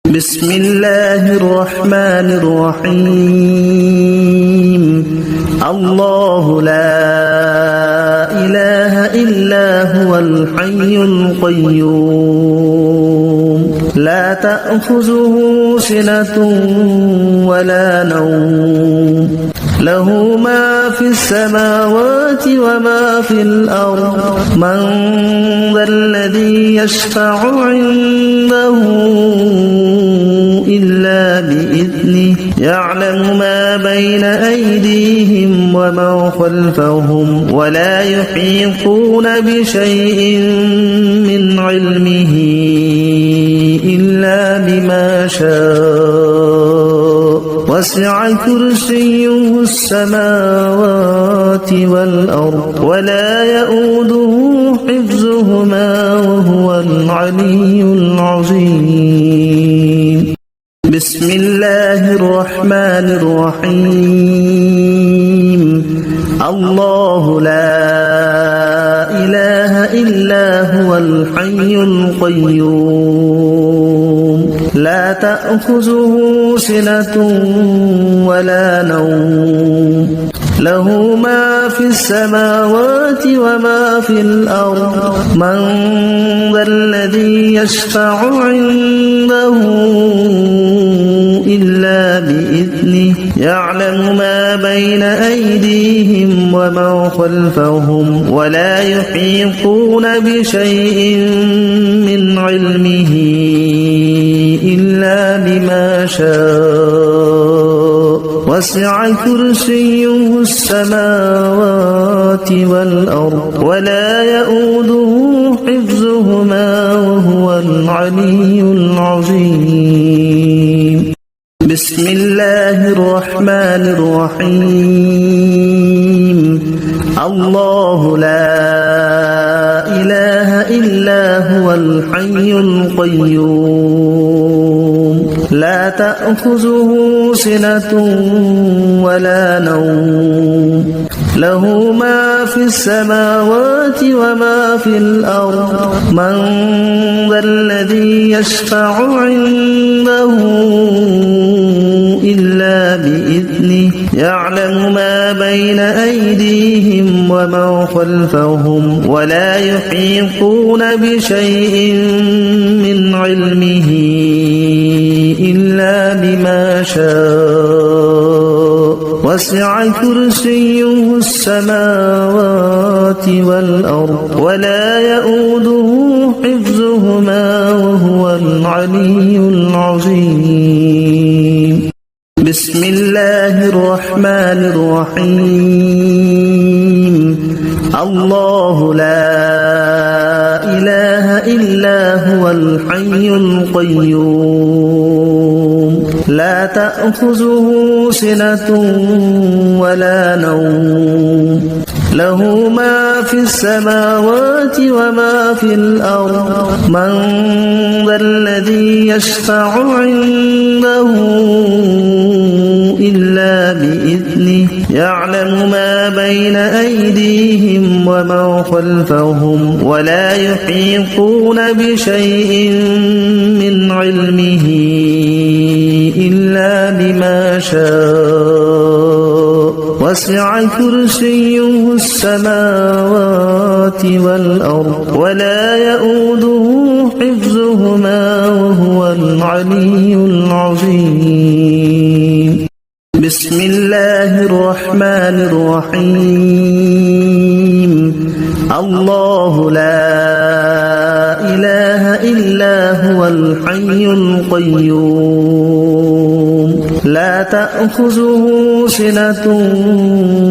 بسم الله الرحمن الرحيم الله لا إله إلا هو الحي القيوم لا تأخذه سنة ولا نوم له ما في السماوات وما في الأرض من ذا الذي يشفع عنده إلا بإذنه يعلم ما بين أيديهم وما خلفهم ولا يحيطون بشيء من علمه إلا بما شاء وسع كرسيه السماوات والأرض ولا يؤوده حفظهما وهو العلي العظيم بسم الله الرحمن الرحيم الله لا إله إلا هو الحي القيوم لا تأخذه سنة ولا نوم له ما في السماوات وما في الأرض من ذا الذي يشفع عنده إلا بإذنه يعلم ما بين أيديهم وما خلفهم ولا يحيطون بشيء من علمه إلا بما شاء وسع كرسيه السماوات والأرض ولا يؤوده حفظهما وهو العلي العظيم بسم الله الرحمن الرحيم الله لا إله إلا هو الحي القيوم لا تأخذه سنة ولا نوم له ما في السماوات وما في الأرض من ذا الذي يشفع عنده إلا بإذنه يعلم ما بين أيديهم وما خلفهم ولا يحيطون بشيء من علمه إلا بما شاء وسع كرسيه السماوات والأرض ولا يؤوده حفظهما وهو العلي العظيم بسم الله الرحمن الرحيم الله لا إله إلا هو الحي القيوم لا تأخذه سنة ولا نوم له ما في السماوات وما في الأرض من ذا الذي يشفع عنده إلا بإذنه يعلم ما بين أيديهم وما خلفهم ولا يحيطون بشيء من علمه إلا بما شاء وسع كرسيه السماوات والأرض ولا يؤوده حفظهما وهو العلي العظيم بسم الله الرحمن الرحيم الله لا إله إلا هو الحي القيوم لا تأخذه سنة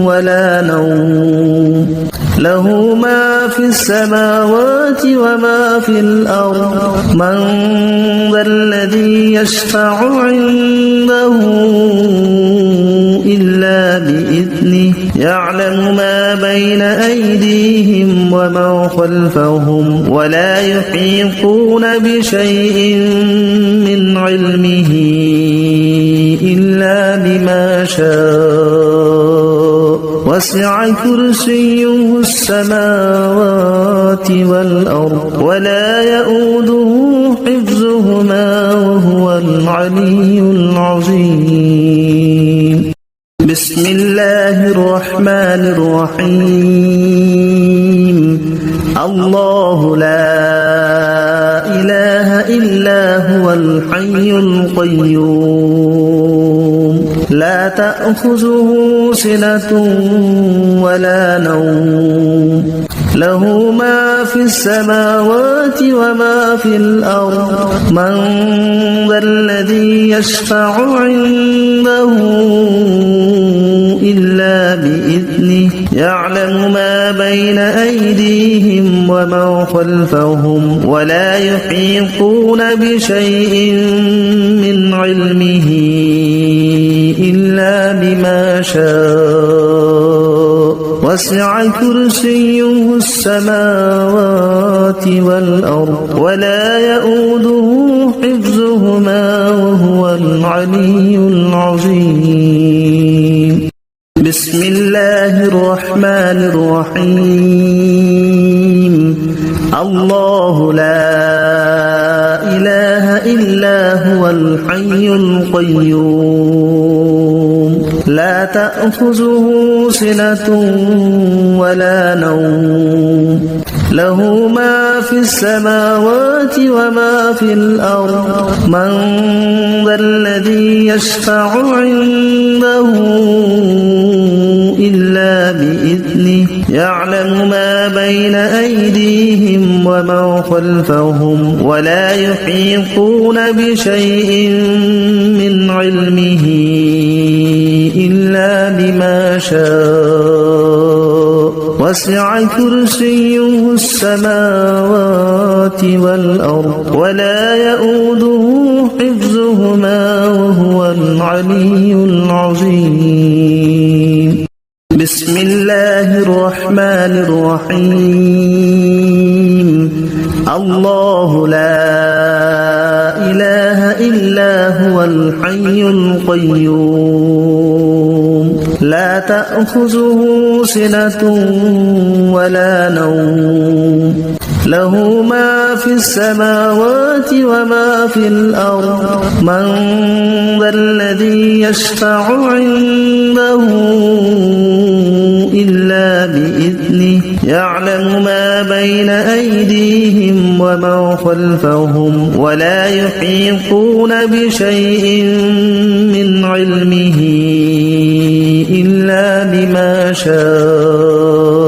ولا نوم له ما في السماوات وما في الأرض من ذا الذي يشفع عنده إلا بإذنه يعلم ما بين أيديهم وما خلفهم ولا يحيطون بشيء من علمه إلا بما شاء وسع كرسيه السماوات والأرض ولا يؤوده حفظهما وهو وهو العلي العظيم. بسم الله الرحمن الرحيم. الله لا إله إلا هو الحي القيوم لا تأخذه سنة ولا نوم له ما في السماوات وما في الأرض من ذا الذي يشفع عنده إلا بإذنه يعلم ما بين أيديهم وما خلفهم ولا يحيطون بشيء من علمه إلا بما شاء وسع كرسيه السماوات والأرض ولا يؤوده حفظهما وهو العلي العظيم. بسم الله الرحمن الرحيم. الله لا إله إلا هو الحي القيوم لا تأخذه سنة ولا نوم له ما في السماوات وما في الأرض من ذا الذي يشفع عنده إلا بإذنه يعلم ما بين أيديهم وما خلفهم ولا يحيطون بشيء من علمه إلا بما شاء وسع كرسيه السماوات والأرض ولا يؤوده حفظهما وهو العلي العظيم. بسم الله الرحمن الرحيم. الله لا إله إلا هو الحي القيوم لا تأخذه سنة ولا نوم له ما في السماوات وما في الأرض من ذا الذي يشفع عنده إلا بإذنه يعلم ما بين أيديهم وما خلفهم ولا يحيطون بشيء من علمه إلا بما شاء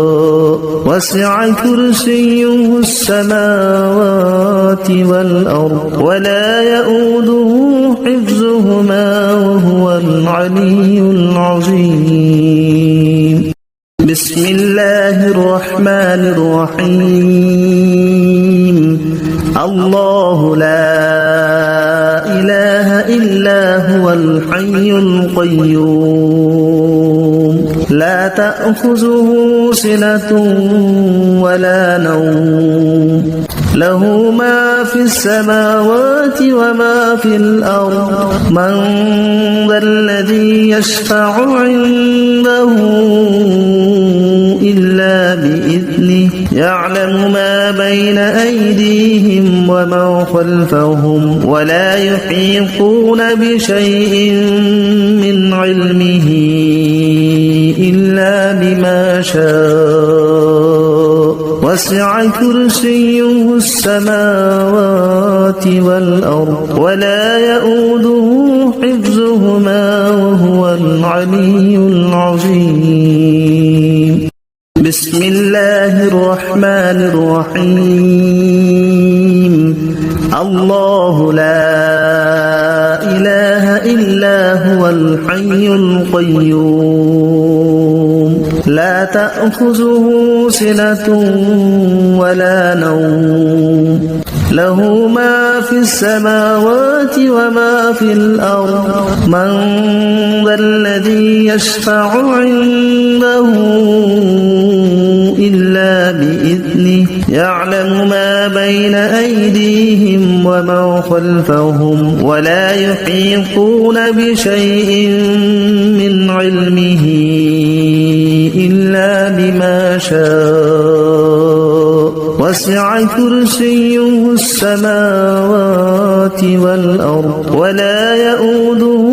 وسع كرسيه السماوات والأرض ولا يؤوده حفظهما وهو العلي العظيم. بسم الله الرحمن الرحيم. الله لا إله إلا هو الحي القيوم لا تأخذه سنة ولا نوم له ما في السماوات وما في الأرض من ذا الذي يشفع عنده إلا بإذنه يعلم ما بين أيديهم وما خلفهم ولا يحيطون بشيء من علمه إلا بما شاء وسع كرسيه السماوات والأرض ولا يؤوده حفظهما وهو العلي العظيم. بسم الله الرحمن الرحيم. الله لا إله إلا هو الحي القيوم لا تأخذه سنة ولا نوم له ما في السماوات وما في الأرض من ذا الذي يشفع عنده إلا بإذنه يعلم ما بين أيديهم وما خلفهم ولا يحيطون بشيء من علمه إلا بما شاء وسع كرسيه السماوات والأرض ولا يؤوده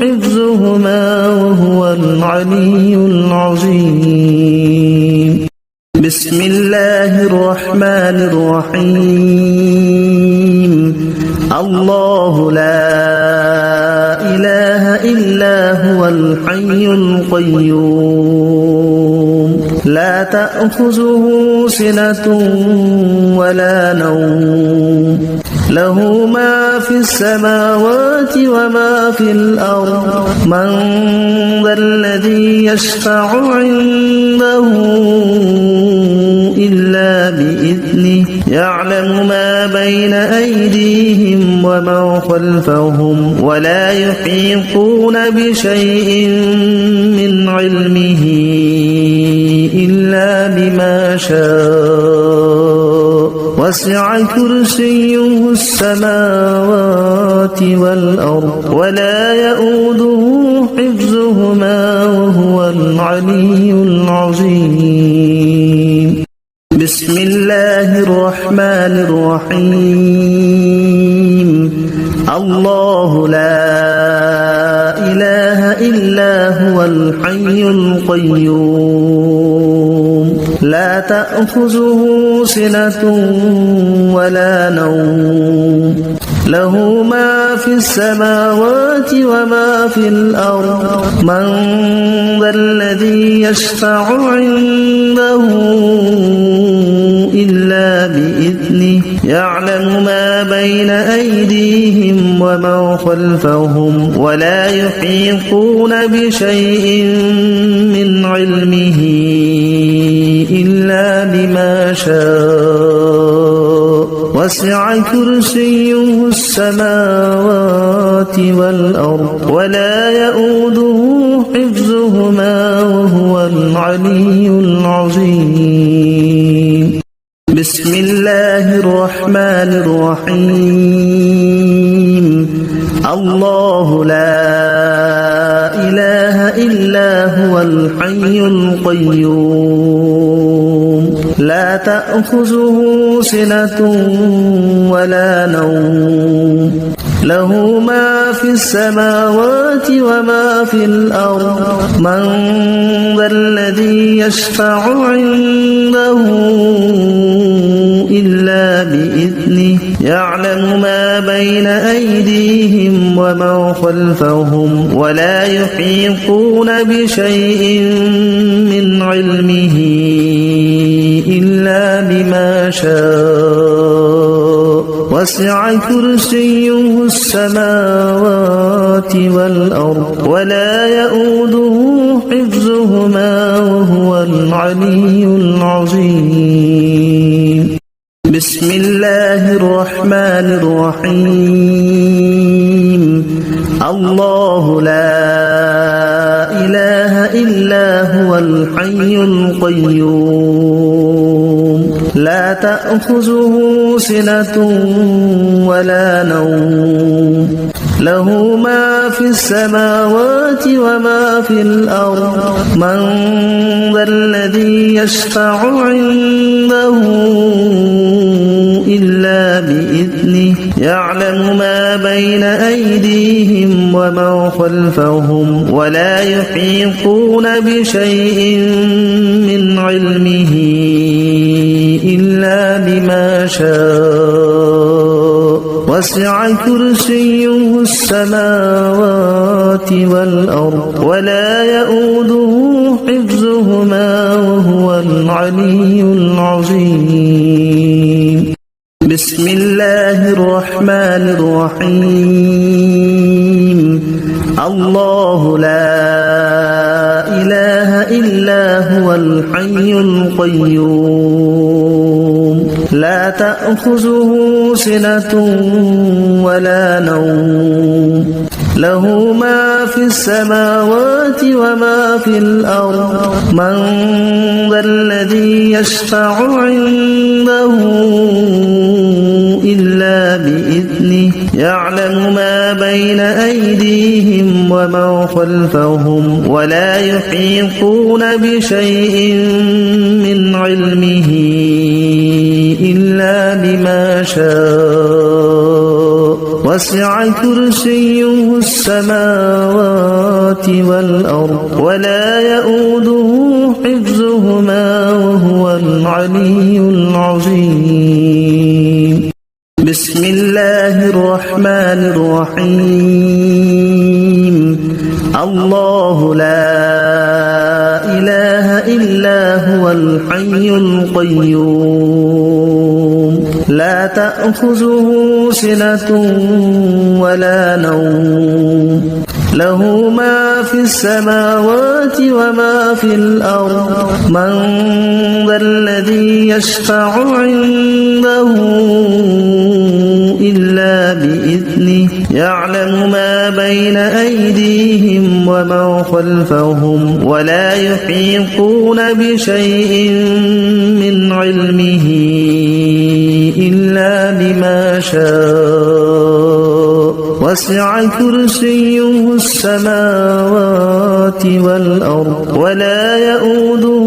حفظهما وهو العلي العظيم. بسم الله الرحمن الرحيم. الله لا إله إلا هو الحي القيوم لا تأخذه سنة ولا نوم له ما في السماوات وما في الأرض من ذا الذي يشفع عنده إلا بإذنه يعلم ما بين أيديهم وما خلفهم ولا يحيطون بشيء من علمه إلا بما شاء وسع كرسيه السماوات والأرض ولا يؤوده حفظهما وهو العلي العظيم. بسم الله الرحمن الرحيم. الله لا إله إلا هو الحي القيوم لا تأخذه سنة ولا نوم له ما في السماوات وما في الأرض من ذا الذي يشفع عنده إلا بإذنه يعلم ما بين أيديهم وما خلفهم ولا يحيطون بشيء من علمه إلا بما شاء وسع كرسيه السماوات والأرض ولا يؤوده حفظهما وهو العلي العظيم. بسم الله الرحمن الرحيم. الله لا إله إلا هو الحي القيوم لا تأخذه سنة ولا نوم له ما في السماوات وما في الأرض من ذا الذي يشفع عنده إلا بإذنه يعلم ما بين أيديهم وما خلفهم ولا يحيطون بشيء من علمه إلا بما شاء وسع كرسيه السماوات والأرض ولا يؤوده حفظهما وهو العلي العظيم. بسم الله الرحمن الرحيم. الله لا إله إلا هو الحي القيوم لا تأخذه سنة ولا نوم له ما في السماوات وما في الأرض من ذا الذي يشفع عنده إلا بإذنه يعلم ما بين أيديهم وما خلفهم ولا يحيطون بشيء من علمه إلا بما شاء وسع كرسيه السماوات والأرض ولا يؤوده حفظهما وهو العلي العظيم. بسم الله الرحمن الرحيم. الله لا إله إلا هو الحي القيوم لا تأخذه سنة ولا نوم له ما في السماوات وما في الأرض من ذا الذي يشفع عنده إلا بإذنه يعلم ما بين أيديهم وما خلفهم ولا يحيطون بشيء من علمه شاء وسع كرسيه السماوات والأرض ولا يؤوده حفظهما وهو العلي العظيم بسم الله الرحمن الرحيم الله لا إله إلا هو الحي القيوم لا تأخذه سنة ولا نوم له ما في السماوات وما في الأرض من ذا الذي يشفع عنده إلا بإذنه يعلم ما بين أيديهم وما خلفهم ولا يحيطون بشيء من علمه إلا بما شاء وسع كرسيه السماوات والأرض ولا يؤوده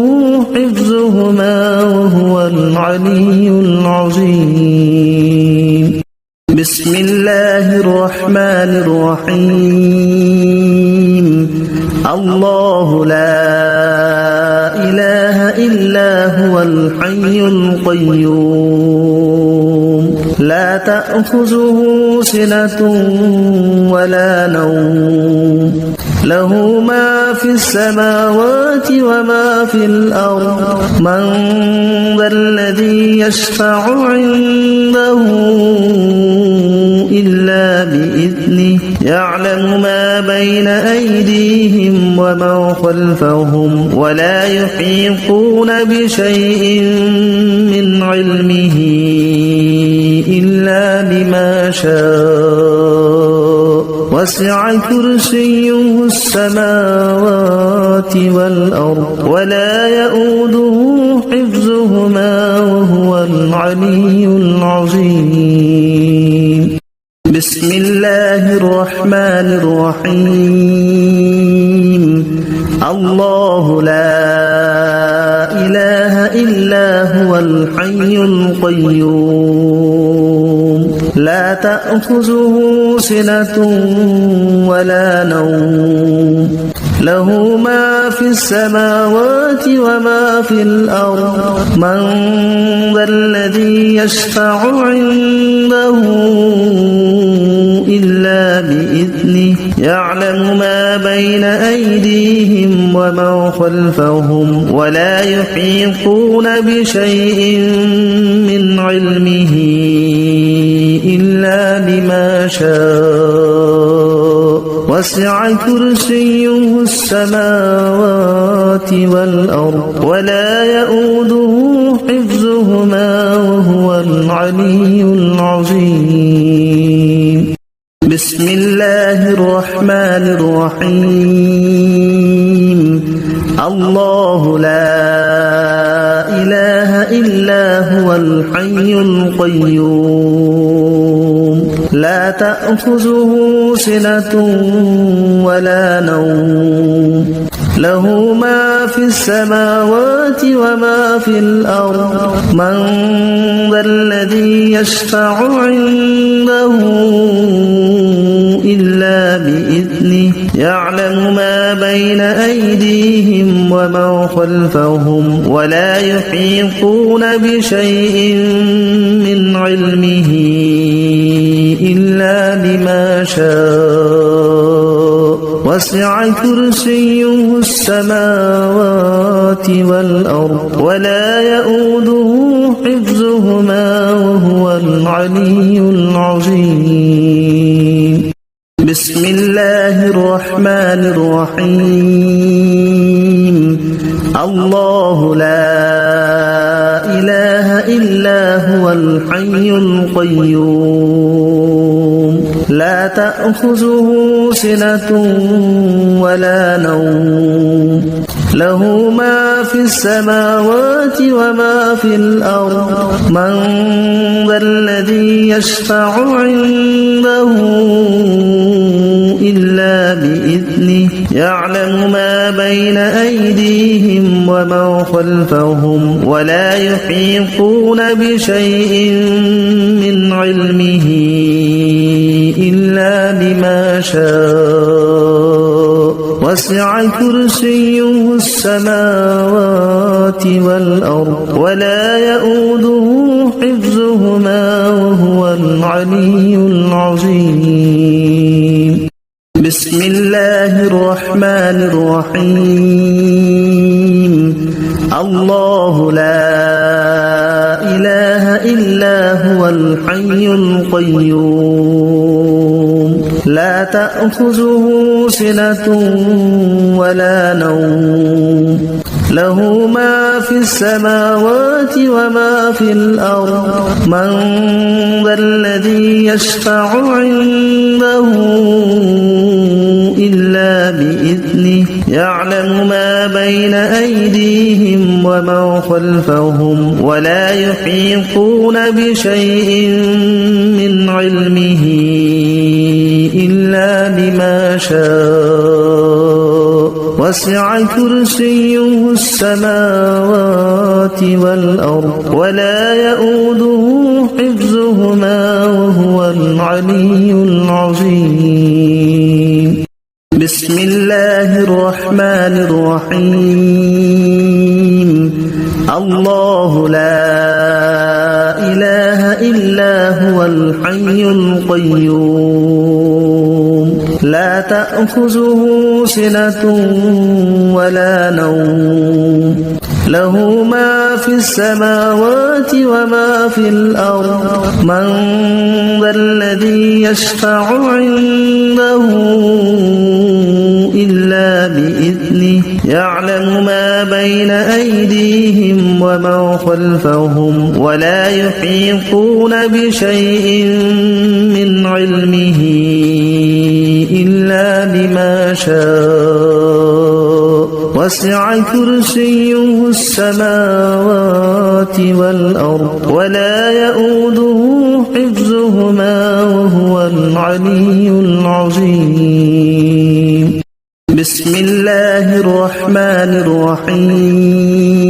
حفظهما وهو العلي العظيم بسم الله الرحمن الرحيم الله لا إله إلا هو الحي القيوم لا تأخذه سنة ولا نوم له ما في السماوات وما في الأرض من ذا الذي يشفع عنده إلا بإذنه يعلم ما بين أيديهم وما خلفهم ولا يحيطون بشيء من علمه إلا بما شاء وسع كرسيه السماوات والأرض ولا يؤوده حفظهما وهو العلي العظيم بسم الله الرحمن الرحيم الله لا إله إلا هو الحي القيوم لا تأخذه سنة ولا نوم له ما في السماوات وما في الأرض من ذا الذي يشفع عنده إلا بإذنه يعلم ما بين أيديهم وما خلفهم ولا يحيطون بشيء من علمه إلا بما شاء وسع كرسيه السماوات والأرض ولا يؤوده حفظهما وهو العلي العظيم بسم الله الرحمن الرحيم الله لا إله إلا هو الحي القيوم لا تأخذه سنة ولا نوم له ما في السماوات وما في الأرض من ذا الذي يشفع عنده إلا بإذنه يعلم ما بين أيديهم وما خلفهم ولا يحيطون بشيء من علمه إلا بما شاء وسع كرسيه السماوات والأرض ولا يؤوده حفظهما وهو العلي العظيم بسم الله الرحمن الرحيم الله لا إله إلا هو الحي القيوم لا تأخذه سنة ولا نوم له ما في السماوات وما في الأرض من ذا الذي يشفع عنده إلا بإذنه يعلم ما بين أيديهم ومن خلفهم ولا يحيطون بشيء من علمه إلا بما شاء وسع كرسيه السماوات والأرض ولا يؤوده حفظهما وهو العلي العظيم بسم الله الرحمن الرحيم الله لا إله إلا هو الحي القيوم لا تأخذه سنة ولا نوم له ما في السماوات وما في الأرض من ذا الذي يشفع عنده إلا بإذنه يعلم ما بين أيديهم ومن خلفهم ولا يحيطون بشيء من علمه إلا بما شاء وسع كرسيه السماوات والأرض ولا يؤوده حفظهما وهو العلي العظيم بسم الله الرحمن الرحيم الله لا إله إلا هو الحي القيوم لا تأخذه سنة ولا نوم له ما في السماوات وما في الأرض من ذا الذي يشفع عنده إلا بإذنه يعلم ما بين أيديهم ومن خلفهم ولا يحيطون بشيء من علمه إلا بما شاء وسع كرسيه السماوات والأرض ولا يؤوده حفظهما وهو العلي العظيم بسم الله الرحمن الرحيم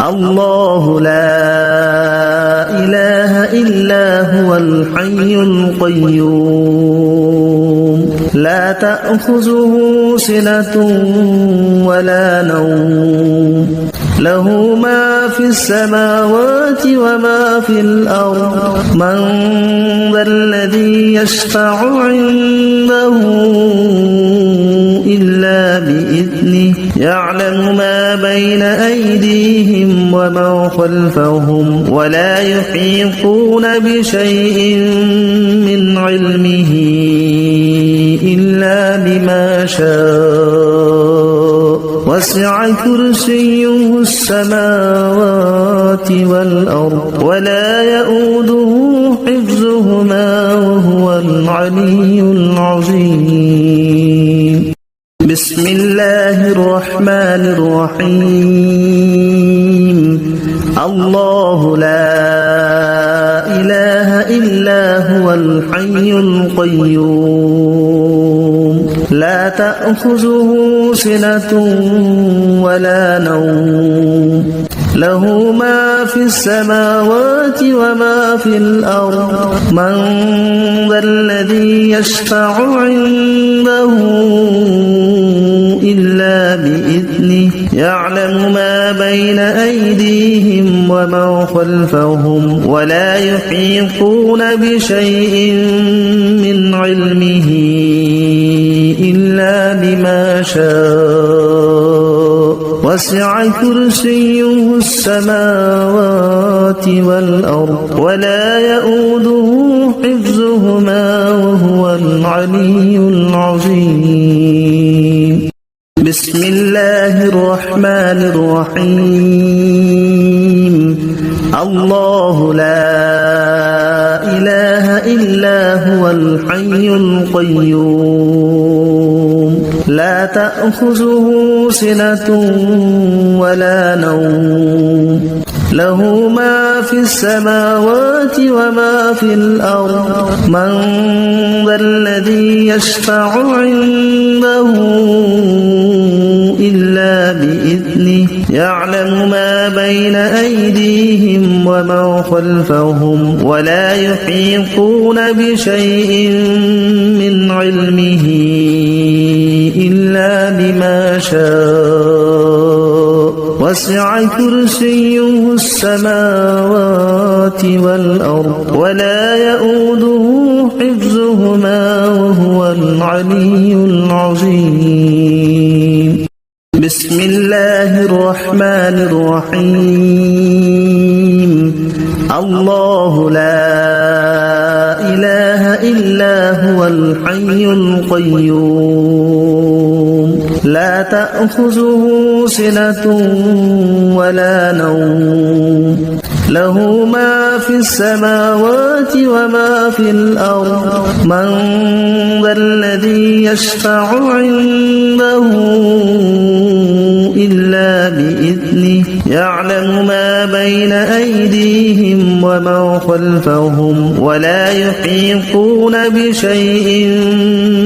الله لا إله إلا هو الحي القيوم لا تأخذه سنة ولا نوم له ما في السماوات وما في الأرض من ذا الذي يشفع عنده إلا بإذنه يعلم ما بين أيديهم ومن خلفهم ولا يحيطون بشيء من علمه إلا بما شاء وسع كرسيه السماوات والأرض ولا يؤوده حفظهما وهو العلي العظيم بسم الله الرحمن الرحيم الله لا إله إلا هو الحي القيوم لا تأخذه سنة ولا نوم له ما في السماوات وما في الأرض من ذا الذي يشفع عنده إلا بإذنه يعلم ما بين أيديهم ومن خلفهم ولا يحيطون بشيء من علمه إلا بما شاء وسع كرسيه السماوات والأرض ولا يؤوده حفظهما وهو العلي العظيم بسم الله الرحمن الرحيم الله لا إله إلا هو الحي القيوم لا تأخذه سنة ولا نوم له ما في السماوات وما في الأرض من ذا الذي يشفع عنده إلا بإذنه يعلم ما بين أيديهم وما خلفهم ولا يحيطون بشيء من علمه إلا بما شاء وسع كرسيه السماوات والأرض ولا يؤوده حفظهما وهو العلي العظيم بسم الله الرحمن الرحيم الله لا إله إلا هو الحي القيوم لا تأخذه سنة ولا نوم له ما في السماوات وما في الأرض من ذا الذي يشفع عنده إلا بإذنه يعلم ما بين أيديهم وما خلفهم ولا يحيطون بشيء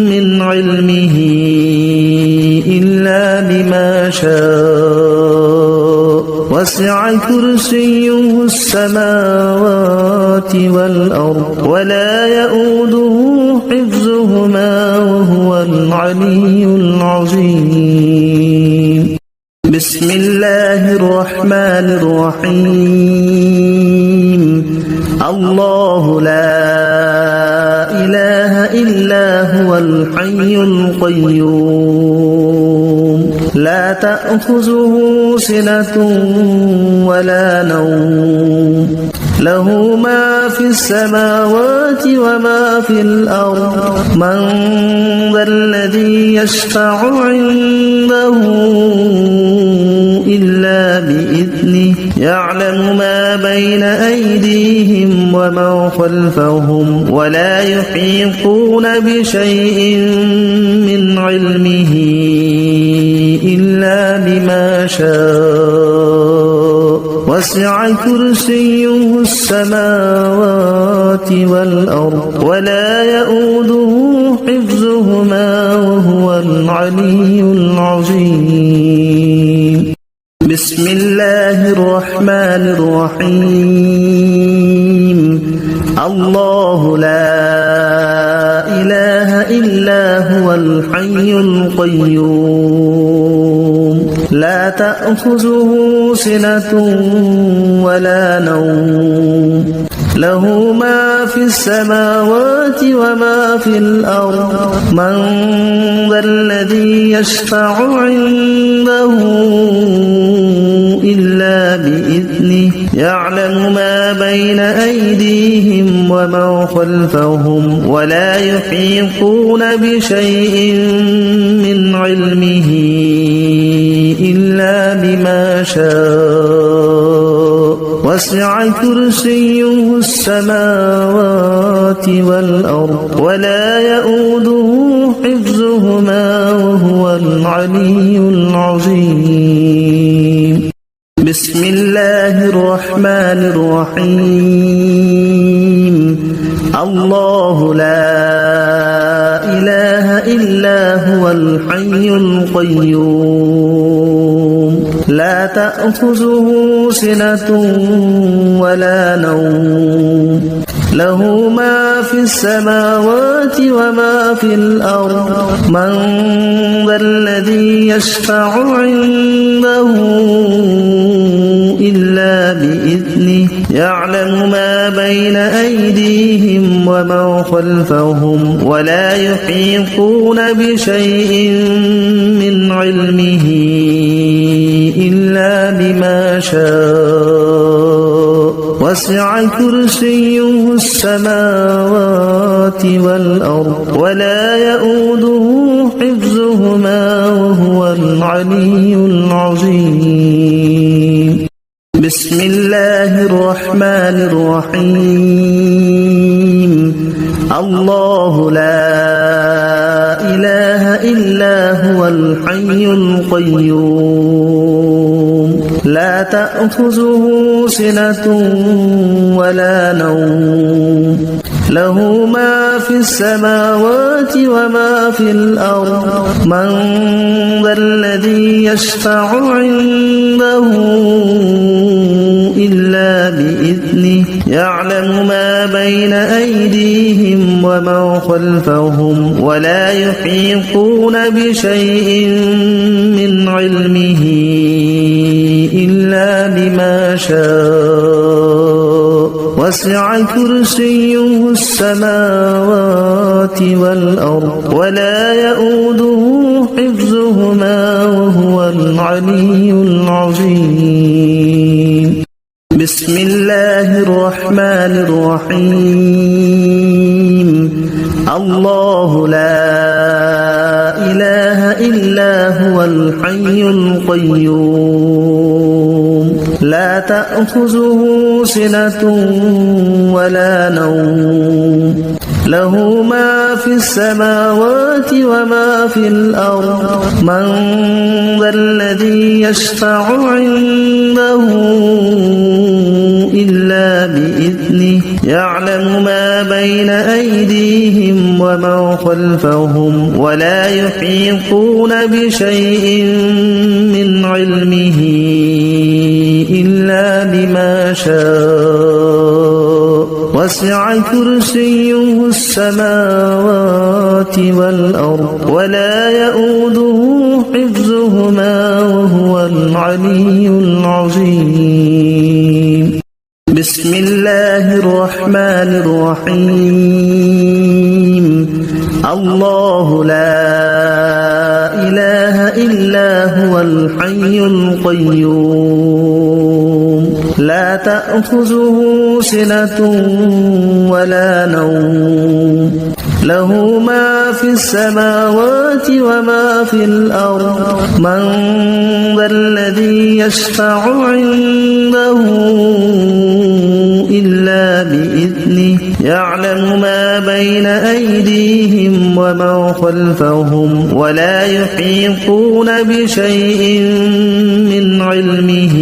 من علمه إلا بما شاء وسع كرسيه السماوات والأرض ولا يؤوده حفظهما وهو العلي العظيم بسم الله الرحمن الرحيم الله لا إله إلا هو الحي القيوم لا تأخذه سنة ولا نوم له ما في السماوات وما في الأرض من ذا الذي يشفع عنده إلا بإذنه يعلم ما بين أيديهم وما خلفهم ولا يحيطون بشيء من علمه إلا بما شاء وسع كرسيه السماوات والأرض ولا يؤوده حفظهما وهو العلي العظيم بسم الله الرحمن الرحيم الله لا إله إلا هو الحي القيوم لا تأخذه سنة ولا نوم له ما في السماوات وما في الأرض من ذا الذي يشفع عنده إلا بإذنه يعلم ما بين أيديهم وما خلفهم ولا يحيطون بشيء من علمه إلا بما شاء وسع كرسيه السماوات والأرض ولا يؤوده حفظهما وهو العلي العظيم بسم الله الرحمن الرحيم الله لا إله إلا هو الحي القيوم لا تأخذه سنة ولا نوم له ما في السماوات وما في الأرض من ذا الذي يشفع عنده إلا بإذنه يعلم ما بين أيديهم وما خلفهم ولا يحيطون بشيء من علمه إلا بما شاء وسع كرسيه السماوات والأرض ولا يؤوده حفظهما وهو العلي العظيم بسم الله الرحمن الرحيم الله لا إله إلا هو الحي القيوم لا تأخذه سنة ولا نوم له ما في السماوات وما في الأرض من ذا الذي يشفع عنده إلا بإذنه يعلم ما بين أيديهم وما خلفهم ولا يحيطون بشيء من علمه إلا بما شاء وسع كرسيه السماوات والأرض ولا يؤوده حفظهما وهو العلي العظيم بسم الله الرحمن الرحيم الله لا إله إلا هو الحي القيوم لا تأخذه سنة ولا نوم له ما في السماوات وما في الأرض من ذا الذي يشفع عنده إلا بإذنه يعلم ما بين أيديهم وما خلفهم ولا يحيطون بشيء من علمه إلا بما شاء وسع كرسيه السماوات والأرض ولا يؤوده حفظهما وهو العلي العظيم بسم الله الرحمن الرحيم الله لا إله إلا هو الحي القيوم لا تأخذه سنة ولا نوم له ما في السماوات وما في الأرض من ذا الذي يشفع عنده إلا بإذنه يعلم ما بين أيديهم وما خلفهم ولا يحيطون بشيء من علمه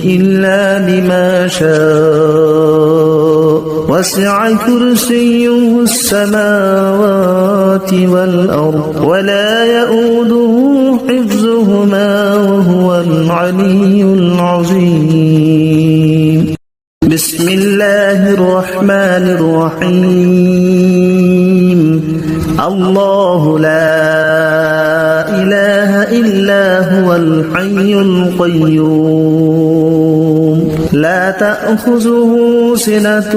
إلا بما شاء وسع كرسيه السماوات والأرض ولا يؤوده حفظهما وهو العلي العظيم بسم الله الرحمن الرحيم الله لا إله إلا هو الحي القيوم لا تأخذه سنة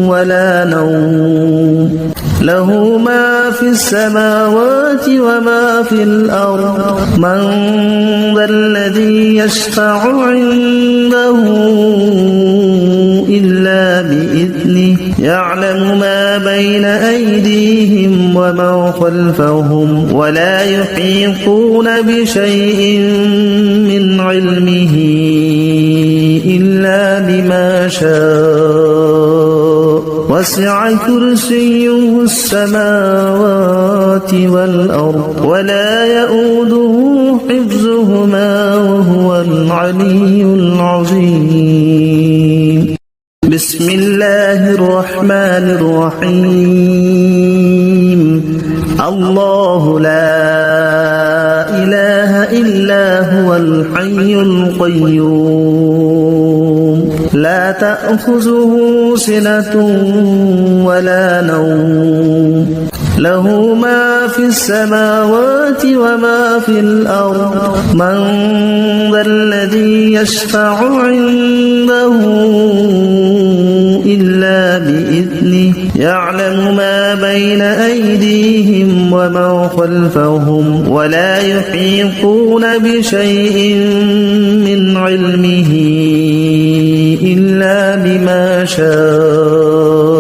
ولا نوم له ما في السماوات وما في الأرض من ذا الذي يشفع عنده إلا بإذنه يعلم ما بين أيديهم وما خلفهم ولا يحيطون بشيء من علمه إلا بما شاء وسع كرسيه السماوات والأرض ولا يؤوده حفظهما وهو العلي العظيم بسم الله الرحمن الرحيم الله لا إله إلا هو الحي القيوم لا تأخذه سنة ولا نوم له ما في السماوات وما في الأرض من ذا الذي يشفع عنده إلا بإذنه يعلم ما بين أيديهم وما خلفهم ولا يحيطون بشيء من علمه إلا بما شاء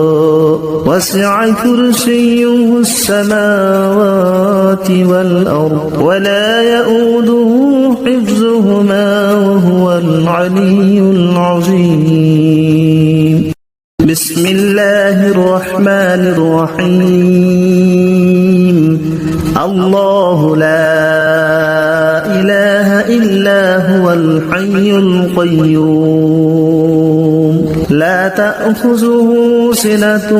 وسع كرسيه السماوات والأرض ولا يؤوده حفظهما وهو العلي العظيم بسم الله الرحمن الرحيم الله لا إله إلا هو الحي القيوم لا تأخذه سنة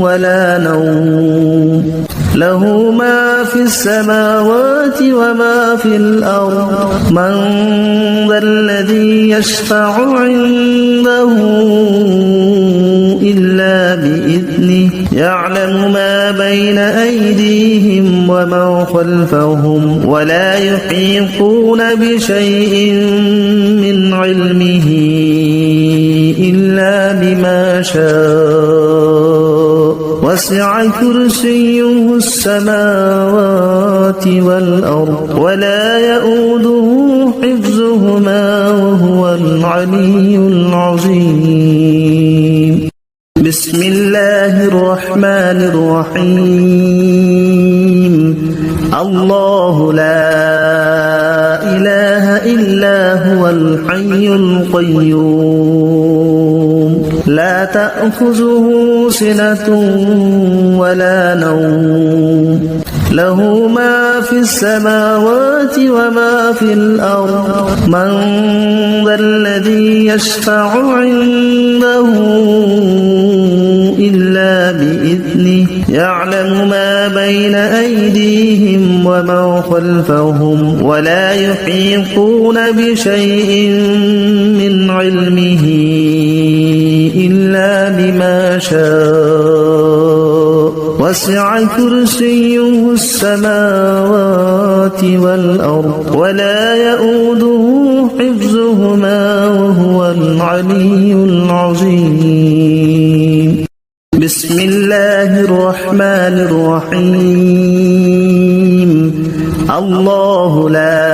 ولا نوم له ما في السماوات وما في الأرض من ذا الذي يشفع عنده إلا بإذنه يعلم ما بين أيديهم وما خلفهم ولا يحيطون بشيء من علمه إلا بما شاء وسع كرسيه السماوات والأرض ولا يؤوده حفظهما وهو العلي العظيم بسم الله الرحمن الرحيم الله لا إله إلا هو الحي القيوم لا تأخذه سنة ولا نوم له ما في السماوات وما في الأرض من ذا الذي يشفع عنده إلا بإذنه يعلم ما بين أيديهم وما خلفهم ولا يحيطون بشيء من علمه إلا بما شاء وسع كرسيه السماوات والأرض ولا يؤوده حفظهما وهو العلي العظيم بسم الله الرحمن الرحيم الله لا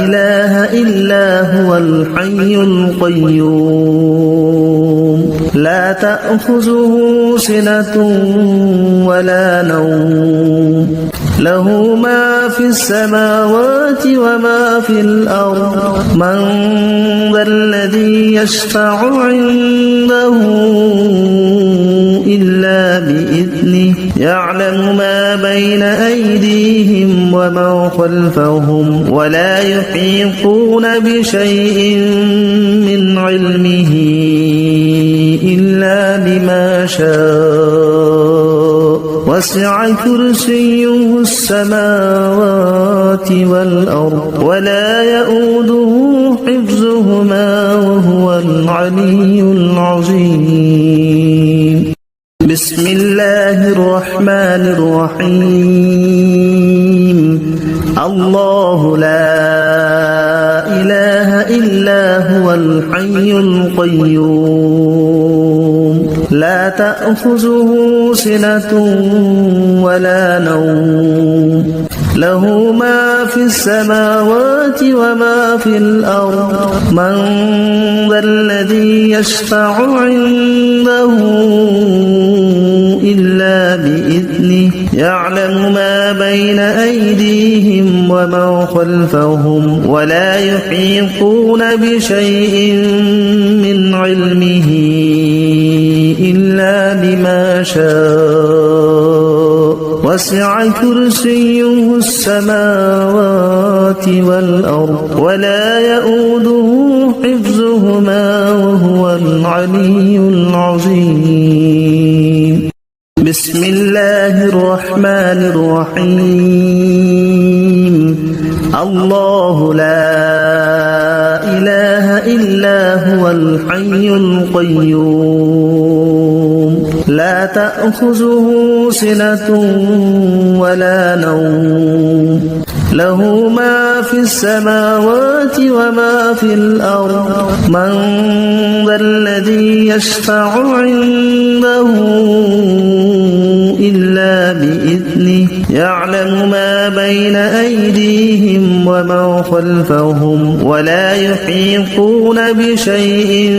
إله إلا هو الحي القيوم لا تأخذه سنة ولا نوم له ما في السماوات وما في الأرض من ذا الذي يشفع عنده إلا بإذنه يعلم ما بين أيديهم وما خلفهم ولا يحيطون بشيء من علمه إلا بما شاء وسع كرسيه السماوات والأرض ولا يؤوده حفظهما وهو العلي العظيم بسم الله الرحمن الرحيم الله لا إله إلا هو الحي القيوم لا تأخذه سنة ولا نوم له ما في السماوات وما في الأرض من ذا الذي يشفع عنده إلا بإذنه يعلم ما بين أيديهم وما خلفهم ولا يحيطون بشيء من علمه إلا بما شاء وسع كرسيه السماوات والأرض ولا يؤوده حفظهما وهو العلي العظيم بسم الله الرحمن الرحيم الله لا إله إلا هو الحي القيوم لا تأخذه سنة ولا نوم له ما في السماوات وما في الأرض من ذا الذي يشفع عنده إلا بإذنه يعلم ما بين أيديهم وما خلفهم ولا يحيطون بشيء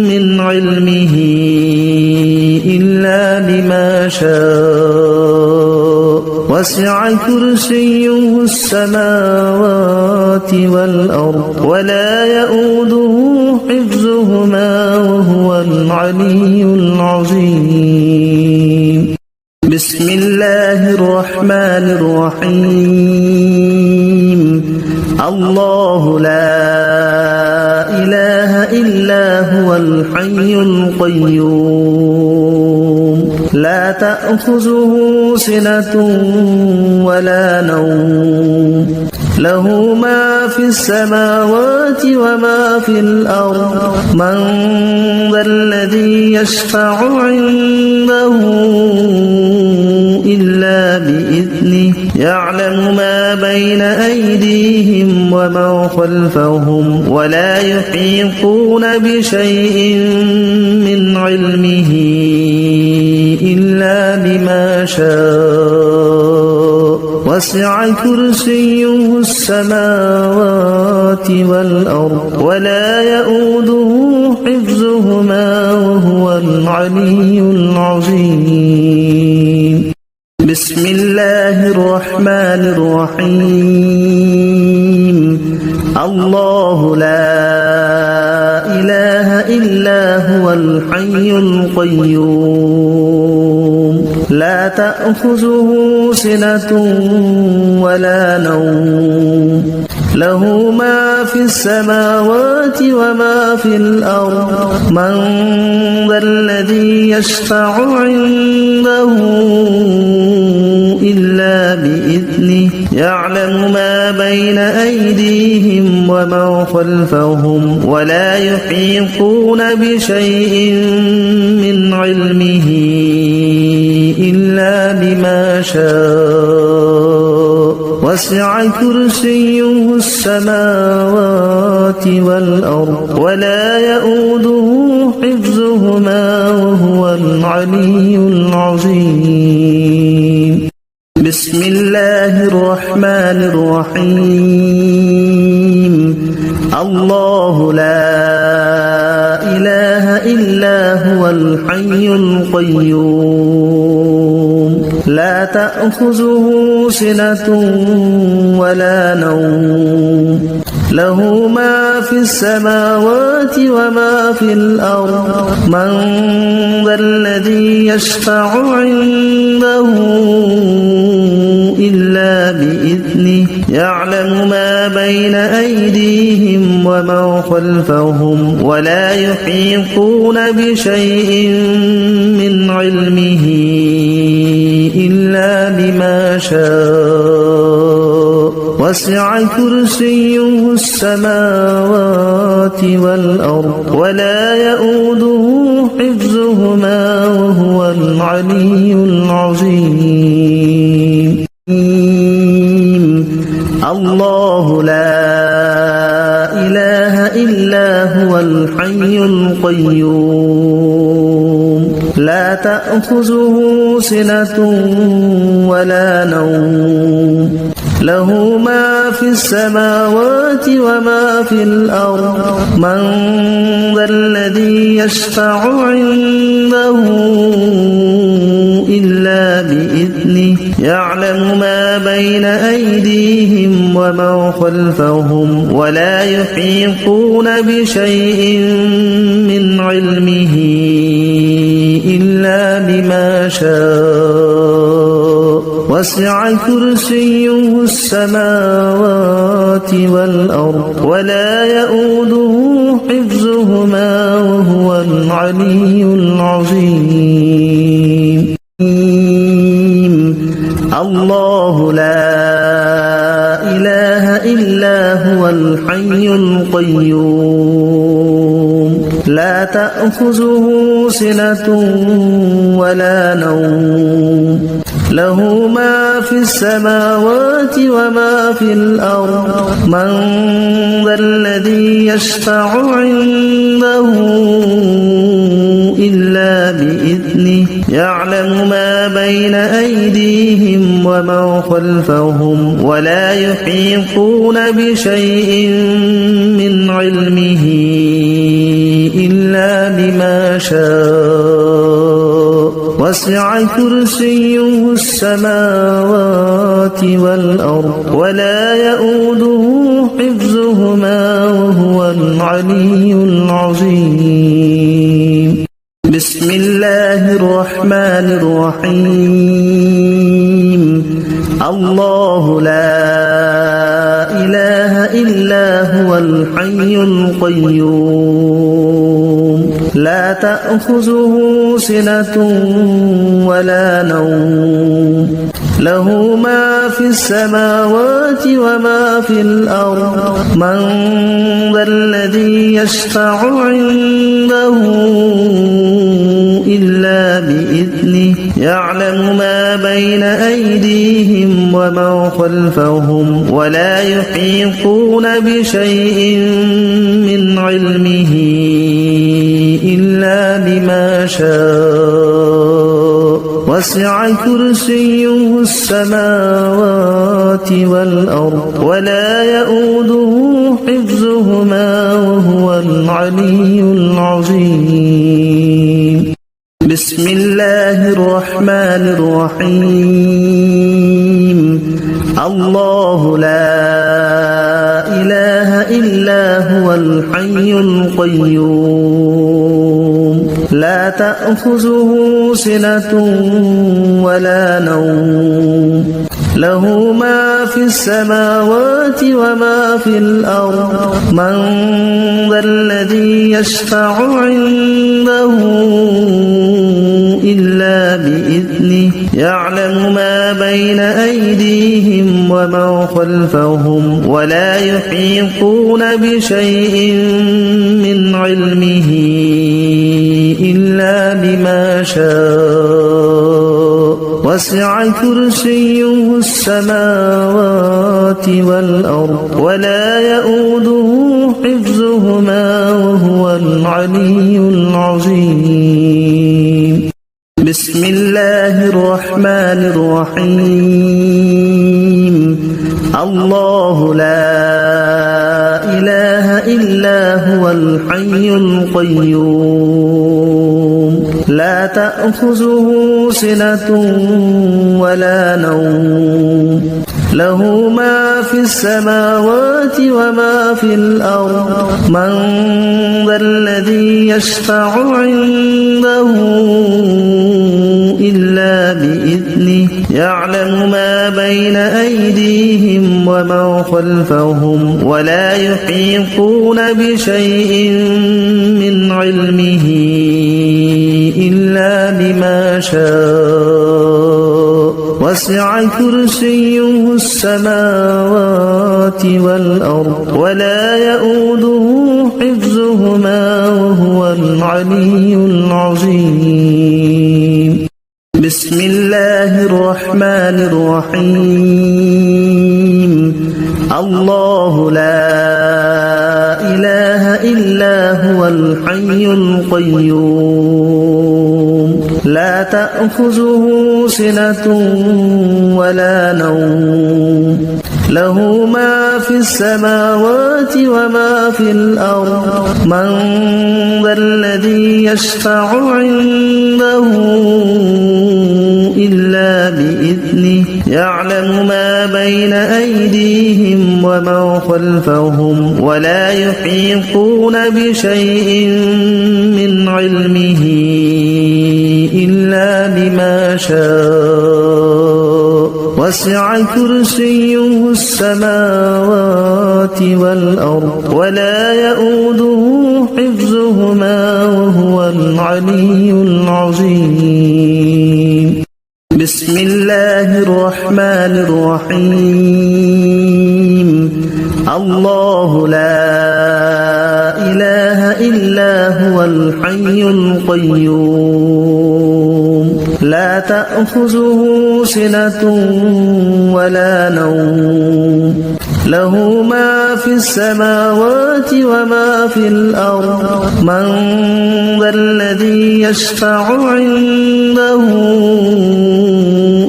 من علمه إلا بما شاء وسع كرسيه السماوات والأرض ولا يؤوده حفظهما وهو العلي العظيم بسم الله الرحمن الرحيم الله لا إله إلا هو الحي القيوم لا تأخذه سنة ولا نوم له ما في السماوات وما في الأرض من ذا الذي يشفع عنده إلا بإذنه يعلم ما بين أيديهم وما خلفهم ولا يحيطون بشيء من علمه إلا بما شاء وسع كرسيه السماوات والأرض ولا يؤوده حفظهما وهو العلي العظيم بسم الله الرحمن الرحيم الله لا إله إلا هو الحي القيوم لا تأخذه سنة ولا نوم له ما في السماوات وما في الأرض من ذا الذي يشفع عنده إلا بإذنه يعلم ما بين أيديهم وما خلفهم ولا يحيطون بشيء من علمه إلا بما شاء وسع كرسيه السماوات والأرض ولا يؤوده حفظهما وهو العلي العظيم بسم الله الرحمن الرحيم الله لا إله إلا هو الحي القيوم لا تأخذه سنة ولا نوم له ما في السماوات وما في الأرض من ذا الذي يشفع عنده إلا بإذنه يعلم ما بين أيديهم وما خلفهم ولا يحيطون بشيء من علمه إلا بما شاء وسع كرسيه السماوات والأرض ولا يؤوده حفظهما وهو العلي العظيم الله لا إله إلا هو الحي القيوم لا تأخذه سنة ولا نوم له ما في السماوات وما في الأرض من ذا الذي يشفع عنده إلا بإذنه يعلم ما بين أيديهم وما خلفهم ولا يحيطون بشيء من علمه إلا بما شاء وسع كرسيه السماوات والأرض ولا يؤوده حفظهما وهو العلي العظيم الله لا إله إلا هو الحي القيوم لا تأخذه سنة ولا نوم له ما في السماوات وما في الأرض من ذا الذي يشفع عنده إلا بإذنه يعلم ما بين أيديهم وما خلفهم ولا يحيطون بشيء من علمه إلا بما شاء وسع كرسيه السماوات والأرض ولا يؤوده حفظهما وهو العلي العظيم بسم الله الرحمن الرحيم الله لا إله إلا هو الحي القيوم تأخذه سنة ولا نوم له ما في السماوات وما في الأرض من ذا الذي يشفع عنده إلا بإذنه يعلم ما بين أيديهم وما خلفهم ولا يحيطون بشيء من علمه إلا بما شاء وسع كرسيه السماوات والأرض ولا يؤوده حفظهما وهو العلي العظيم بسم الله الرحمن الرحيم الله لا إله إلا هو الحي القيوم لا تأخذه سنة ولا نوم له ما في السماوات وما في الأرض من ذا الذي يشفع عنده إلا بإذنه يعلم ما بين أيديهم وما خلفهم ولا يحيطون بشيء من علمه إلا بما شاء وسع كرسيه السماوات والأرض ولا يؤوده حفظهما وهو العلي العظيم بسم الله الرحمن الرحيم الله لا إله إلا هو الحي القيوم لا تأخذه سنة ولا نوم له ما في السماوات وما في الأرض من ذا الذي يشفع عنده إلا بإذنه يعلم ما بين أيديهم وما خلفهم ولا يحيطون بشيء من علمه إلا بما شاء وسع كرسيه السماوات والأرض ولا يؤوده حفظهما وهو العلي العظيم بسم الله الرحمن الرحيم الله لا إله إلا هو الحي القيوم لا تأخذه سنة ولا نوم له ما في السماوات وما في الأرض من ذا الذي يشفع عنده إلا بإذنه يعلم ما بين أيديهم وما خلفهم ولا يحيطون بشيء من علمه إلا بما شاء وسع كرسيه السماوات والأرض ولا يؤوده حفظهما وهو العلي العظيم بسم الله الرحمن الرحيم الله لا إله إلا هو الحي القيوم لا تأخذه سنة ولا نوم له ما في السماوات وما في الأرض من ذا الذي يشفع عنده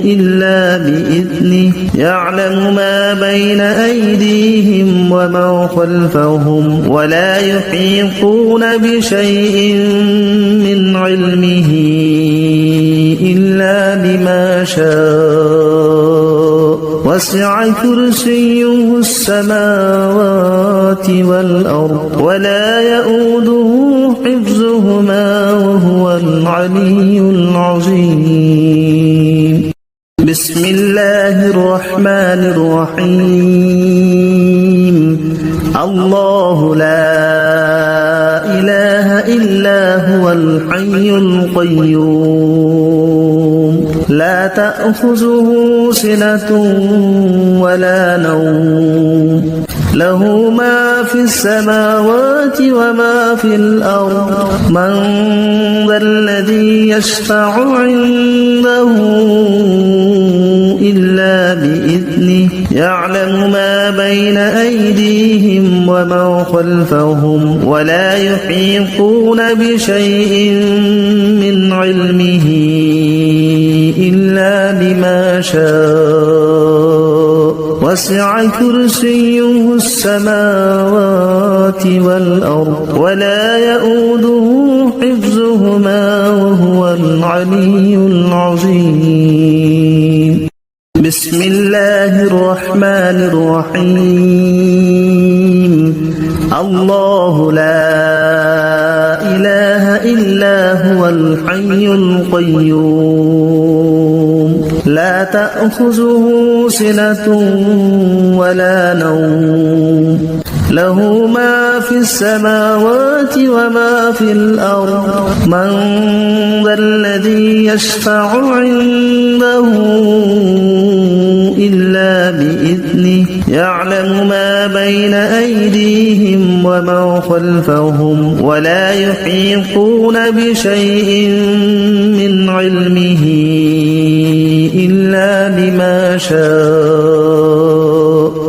إلا بإذنه يعلم ما بين أيديهم وما خلفهم ولا يحيطون بشيء من علمه إلا بما شاء وسع كرسيه السماوات والأرض ولا يؤوده حفظهما وهو العلي العظيم بسم الله الرحمن الرحيم الله لا إله إلا هو الحي القيوم لا تأخذه سنة ولا نوم له ما في السماوات وما في الأرض من ذا الذي يشفع عنده إلا بإذنه يعلم ما بين أيديهم وما خلفهم ولا يحيطون بشيء من علمه إلا بما شاء وسع كرسيه السماوات والأرض ولا يؤوده حفظهما وهو العلي العظيم بسم الله الرحمن الرحيم الله لا إله إلا هو الحي القيوم لا تأخذه سنة ولا نوم له ما في السماوات وما في الأرض من ذا الذي يشفع عنده إلا بإذنه يعلم ما بين أيديهم وما خلفهم ولا يحيطون بشيء من علمه إلا بما شاء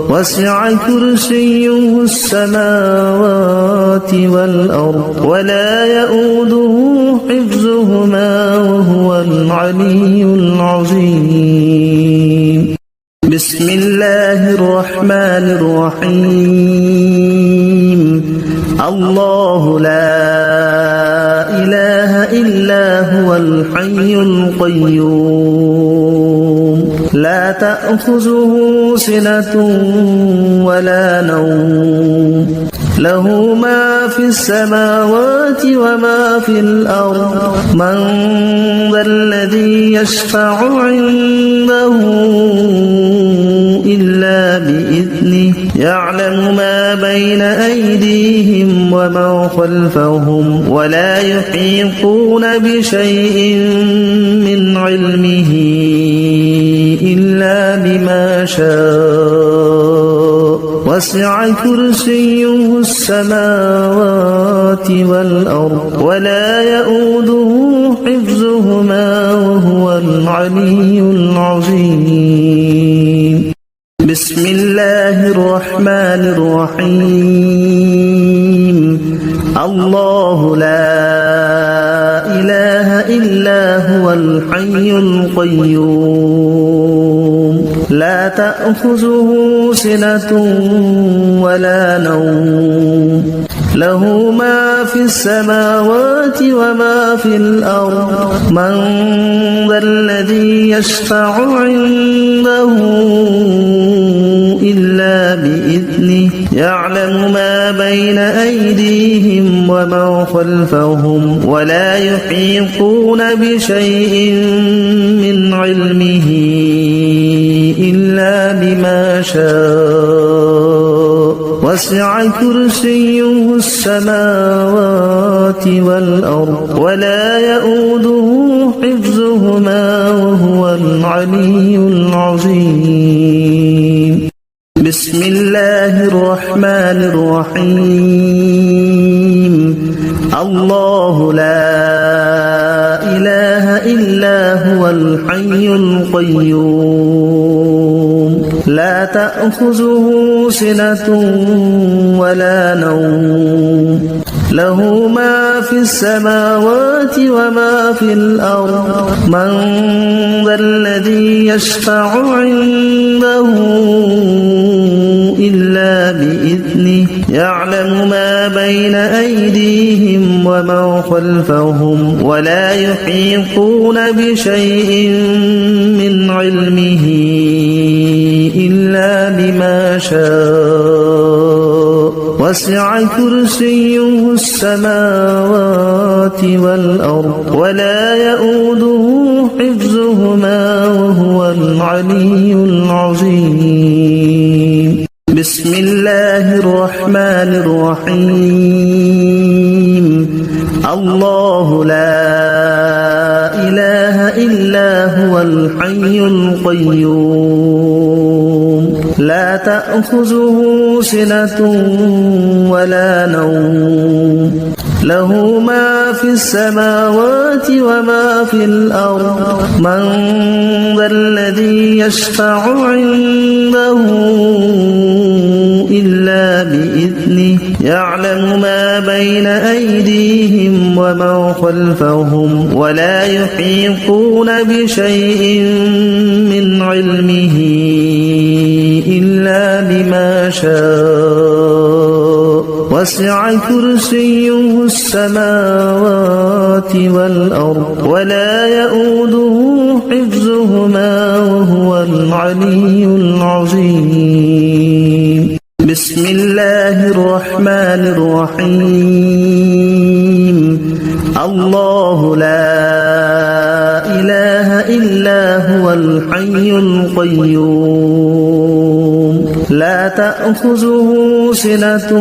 وسع كرسيه السماوات والأرض ولا يؤوده حفظهما وهو العلي العظيم بسم الله الرحمن الرحيم الله لا إله إلا هو الحي القيوم لا تأخذه سنة ولا نوم له ما في السماوات وما في الأرض من ذا الذي يشفع عنده إلا بإذنه يعلم ما بين أيديهم وما خلفهم ولا يحيطون بشيء من علمه إلا بما شاء وسع كرسيه السماوات والأرض ولا يؤوده حفظهما وهو العلي العظيم بسم الله الرحمن الرحيم الله لا إله إلا هو الحي القيوم لا تأخذه سنة ولا نوم له ما في السماوات وما في الأرض من ذا الذي يشفع عنده إلا بإذنه يعلم ما بين أيديهم وما خلفهم ولا يحيطون بشيء من علمه إلا بما شاء وسع كرسيه السماوات والأرض ولا يؤوده حفظهما وهو العلي العظيم بسم الله الرحمن الرحيم الله لا إله إلا هو الحي القيوم لا تأخذه سنة ولا نوم له ما في السماوات وما في الأرض من ذا الذي يشفع عنده إلا بإذنه يعلم ما بين أيديهم وما خلفهم ولا يحيطون بشيء من علمه إلا بما شاء وسع كرسيه السماوات والأرض ولا يؤوده حفظهما وهو العلي العظيم بسم الله الرحمن الرحيم الله الحي القيوم لا تأخذه سنة ولا نوم له ما في السماوات وما في الأرض من ذا الذي يشفع عنده إلا بإذنه يعلم ما بين أيديهم وما خلفهم ولا يحيطون بشيء من علمه إلا بما شاء وسع كرسيه السماوات والأرض ولا يؤوده حفظهما وهو العلي العظيم بسم الله الرحمن الرحيم الله لا إله إلا هو الحي القيوم لا تأخذه سنة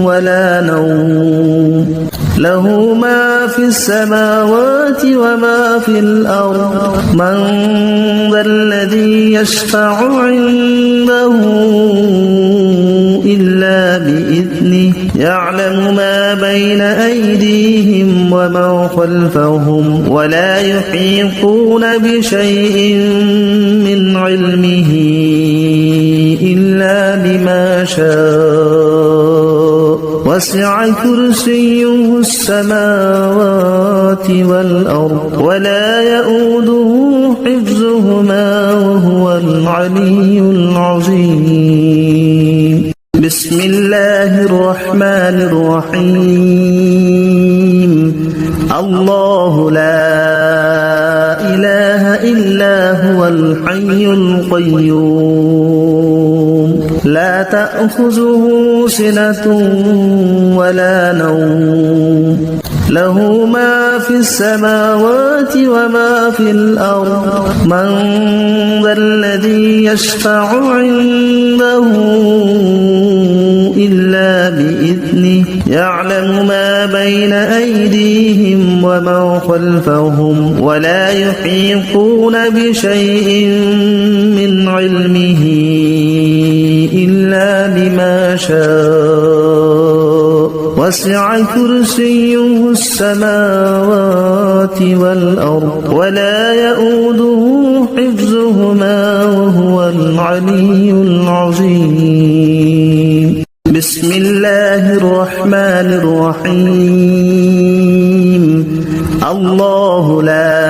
ولا نوم له ما في السماوات وما في الأرض من ذا الذي يشفع عنده إلا بإذنه يعلم ما بين أيديهم وما خلفهم ولا يحيطون بشيء من علمه إلا بما شاء وسع كرسيه السماوات والأرض ولا يؤوده حفظهما وهو العلي العظيم بسم الله الرحمن الرحيم الله لا إله إلا هو الحي القيوم لا تأخذه سنة ولا نوم له ما في السماوات وما في الأرض من ذا الذي يشفع عنده إلا بإذنه يعلم ما بين أيديهم وما خلفهم ولا يحيطون بشيء من علمه إلا بما شاء وسع كرسيه السماوات والأرض ولا يؤوده حفظهما وهو العلي العظيم بسم الله الرحمن الرحيم الله لا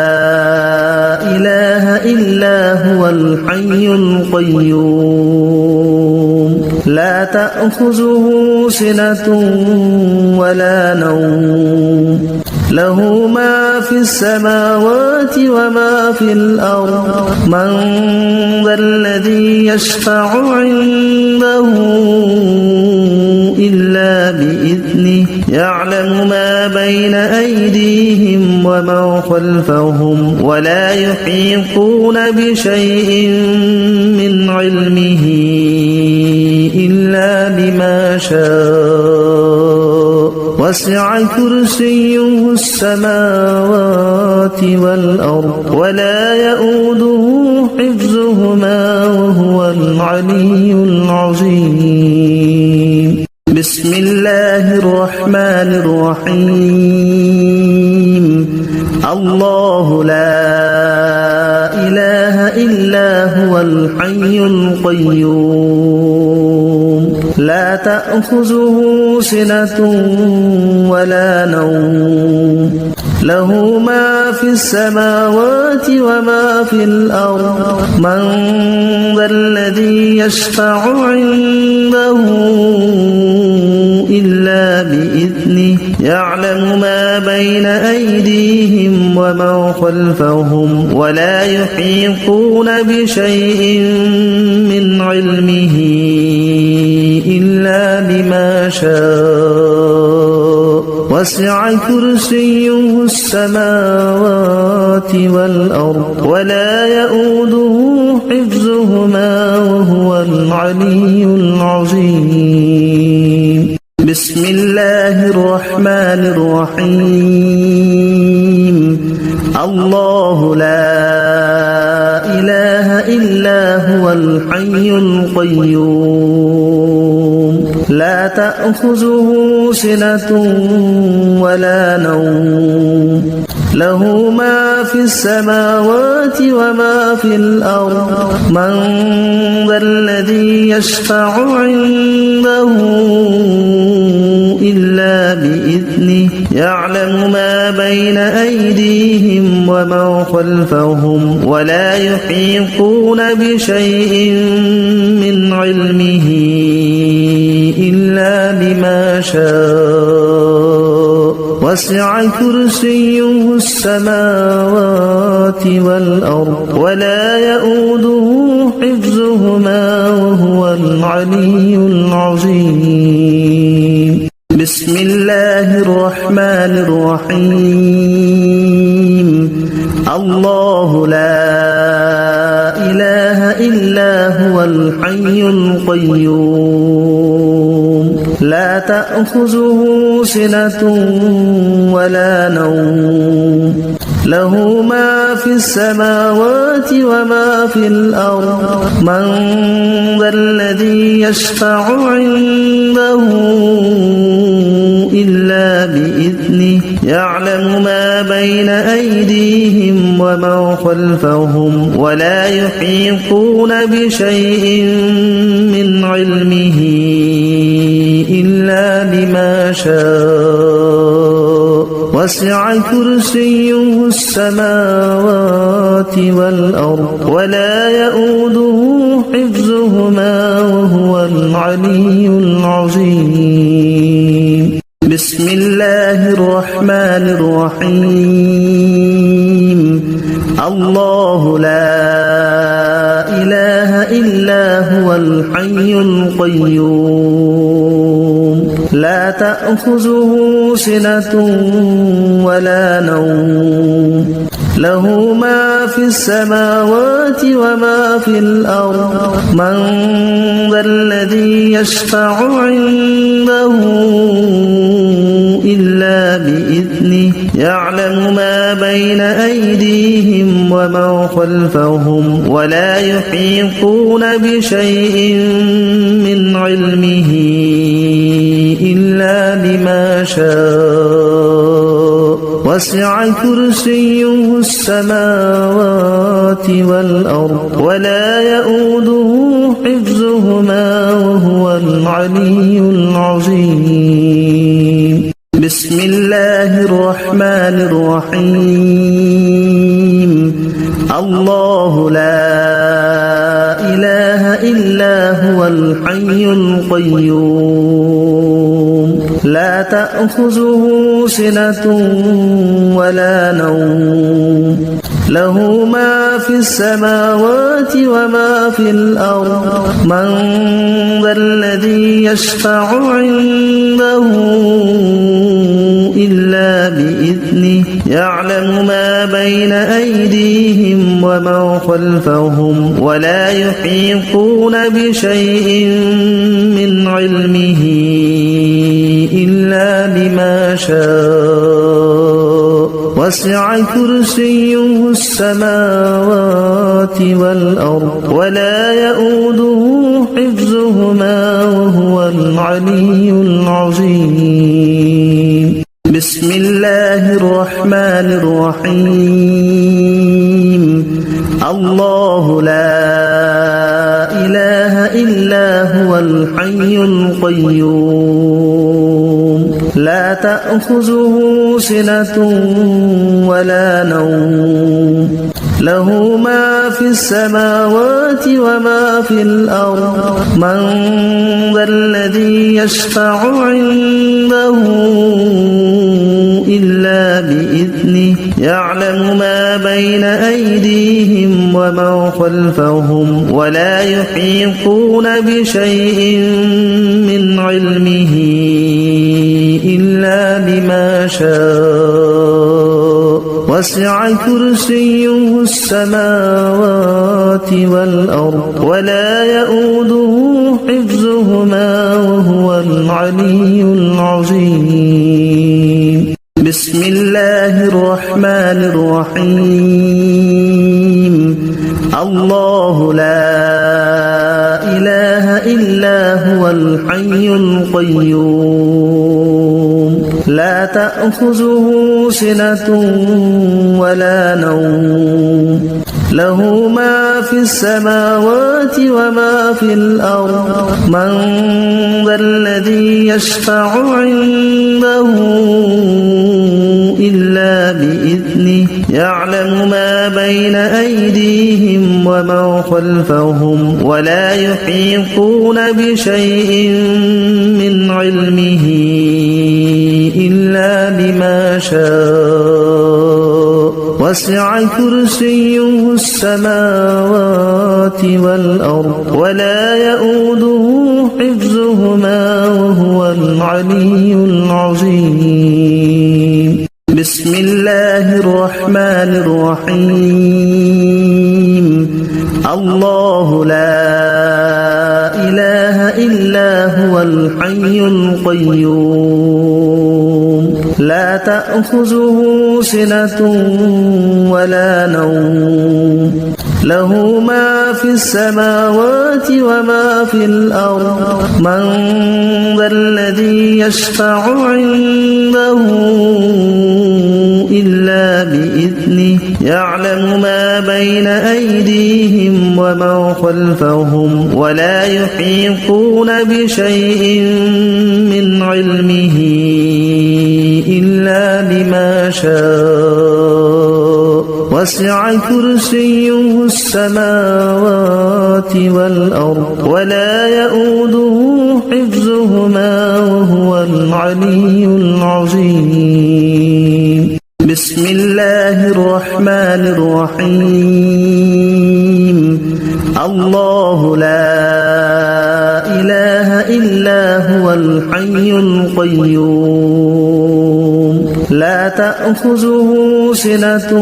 إله إلا هو الحي القيوم لا تأخذه سنة ولا نوم له ما في السماوات وما في الأرض من ذا الذي يشفع عنده إلا بإذنه يعلم ما بين أيديهم وما خلفهم ولا يحيطون بشيء من علمه إلا بما شاء وسع كرسيه السماوات والأرض ولا يؤوده حفظهما وهو العلي العظيم بسم الله الرحمن الرحيم. الرحيم. الله لا إله إلا هو الحي القيوم لا تأخذه سنة ولا نوم له ما في السماوات وما في الأرض من ذا الذي يشفع عنده إلا بإذنه يعلم ما بين أيديهم وما خلفهم ولا يحيطون بشيء من علمه إلا بما شاء وسع كرسيه السماوات والأرض ولا يؤوده حفظهما وهو العلي العظيم بسم الله الرحمن الرحيم الله لا إله إلا هو الحي القيوم لا تأخذه سنة ولا نوم له ما في السماوات وما في الأرض من ذا الذي يشفع عنده إلا بإذنه يعلم ما بين أيديهم وما خلفهم ولا يحيطون بشيء من علمه إلا بما شاء وسع كرسيه السماوات والأرض ولا يؤوده حفظهما وهو العلي العظيم بسم الله الرحمن الرحيم الله لا إله إلا هو الحي القيوم لا تأخذه سنة ولا نوم له ما في السماوات وما في الأرض من ذا الذي يشفع عنده إلا بإذنه يعلم ما بين أيديهم وما خلفهم ولا يحيطون بشيء من علمه إلا بما شاء وسع كرسيه السماوات والأرض ولا يؤوده حفظهما وهو العلي العظيم بسم الله الرحمن الرحيم الله لا إله إلا هو الحي القيوم لا تأخذه سنة ولا نوم له ما في السماوات وما في الأرض من ذا الذي يشفع عنده إلا بإذنه يعلم ما بين أيديهم وما خلفهم ولا يحيطون بشيء من علمه إلا بما شاء وسع كرسيه السماوات والأرض ولا يؤوده حفظهما وهو العلي العظيم بسم الله الرحمن الرحيم الله لا إله إلا هو الحي القيوم لا تأخذه سنة ولا نوم له ما في السماوات وما في الأرض من ذا الذي يشفع عنده إلا بإذنه يعلم ما بين أيديهم وما خلفهم ولا يحيطون بشيء من علمه إلا بما شاء وسع كرسيه السماوات والأرض ولا يؤوده حفظهما وهو العلي العظيم بسم الله الرحمن الرحيم الله لا إله إلا هو الحي القيوم لا تأخذه سنة ولا نوم له ما في السماوات وما في الأرض من ذا الذي يشفع عنده إلا بإذنه يعلم ما بين أيديهم وما خلفهم ولا يحيطون بشيء من علمه إلا بما شاء وسع كرسيه السماوات والأرض ولا يؤوده حفظهما وهو العلي العظيم بسم الله الرحمن الرحيم الله لا إله إلا هو الحي القيوم لا تأخذه سنة ولا نوم له ما في السماوات وما في الأرض من ذا الذي يشفع عنده إلا بإذنه يعلم ما بين أيديهم وما خلفهم ولا يحيطون بشيء من علمه إلا بما شاء وسع كرسيه السماوات والأرض ولا يؤوده حفظهما وهو العلي العظيم بسم الله الرحمن الرحيم الله لا إله إلا هو الحي القيوم لا تأخذه سنة ولا نوم له ما في السماوات وما في الأرض من ذا الذي يشفع عنده إلا بإذنه يعلم ما بين أيديهم وما خلفهم ولا يحيطون بشيء من علمه إلا بما شاء وسع كرسيه السماوات والأرض ولا يؤوده حفظهما وهو العلي العظيم بسم الله الرحمن الرحيم الله لا إله إلا هو الحي القيوم لا تأخذه سنة ولا نوم له ما في السماوات وما في الأرض من ذا الذي يشفع عنده إلا بإذنه يعلم ما بين أيديهم وما خلفهم ولا يحيطون بشيء من علمه إلا بما شاء وسع كرسيه السماوات والأرض ولا يؤوده حفظهما وهو العلي العظيم بسم الله الرحمن الرحيم الله لا إله إلا هو الحي القيوم لا تأخذه سنة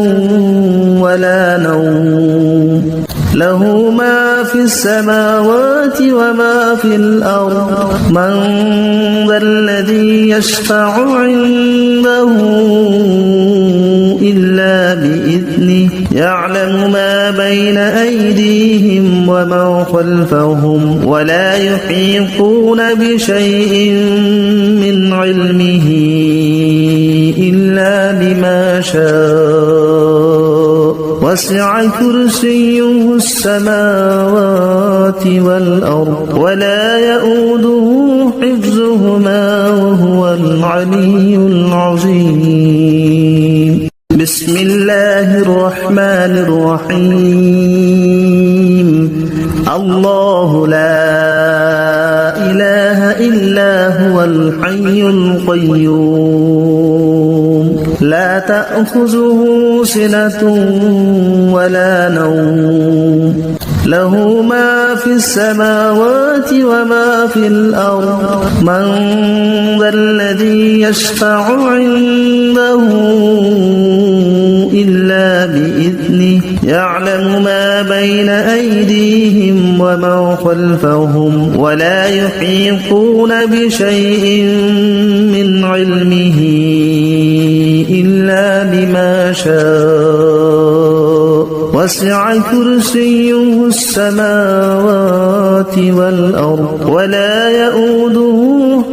ولا نوم له ما في السماوات وما في الأرض من ذا الذي يشفع عنده إلا بإذنه يعلم ما بين أيديهم وما خلفهم ولا يحيطون بشيء من علمه إلا بما شاء وسع كرسيه السماوات والأرض ولا يؤوده حفظهما وهو العلي العظيم بسم الله الرحمن الرحيم الله لا إله إلا هو الحي القيوم لا تأخذه سنة ولا نوم له ما في السماوات وما في الأرض من ذا الذي يشفع عنده إلا بإذنه يعلم ما بين أيديهم وما خلفهم ولا يحيطون بشيء من علمه إلا بما شاء وسع كرسيه السماوات والأرض ولا يؤوده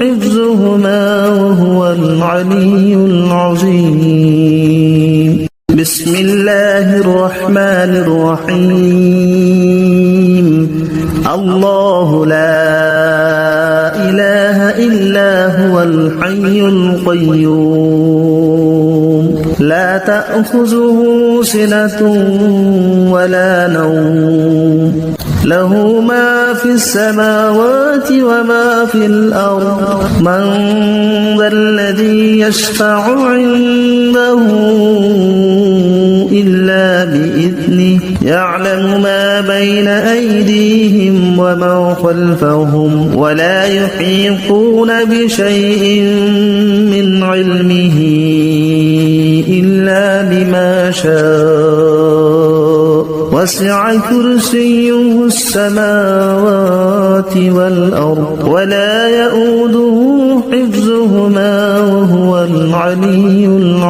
حفظهما وهو العلي العظيم بسم الله الرحمن الرحيم الله لا إله إلا هو الحي القيوم لا تأخذه سنة ولا نوم له ما في السماوات وما في الأرض من ذا الذي يشفع عنده إلا بإذنه يعلم ما بين أيديهم وما خلفهم ولا يحيطون بشيء من علمه إلا بما شاء وسع كرسيه السماوات والأرض ولا يؤوده حفظهما وهو العلي العظيم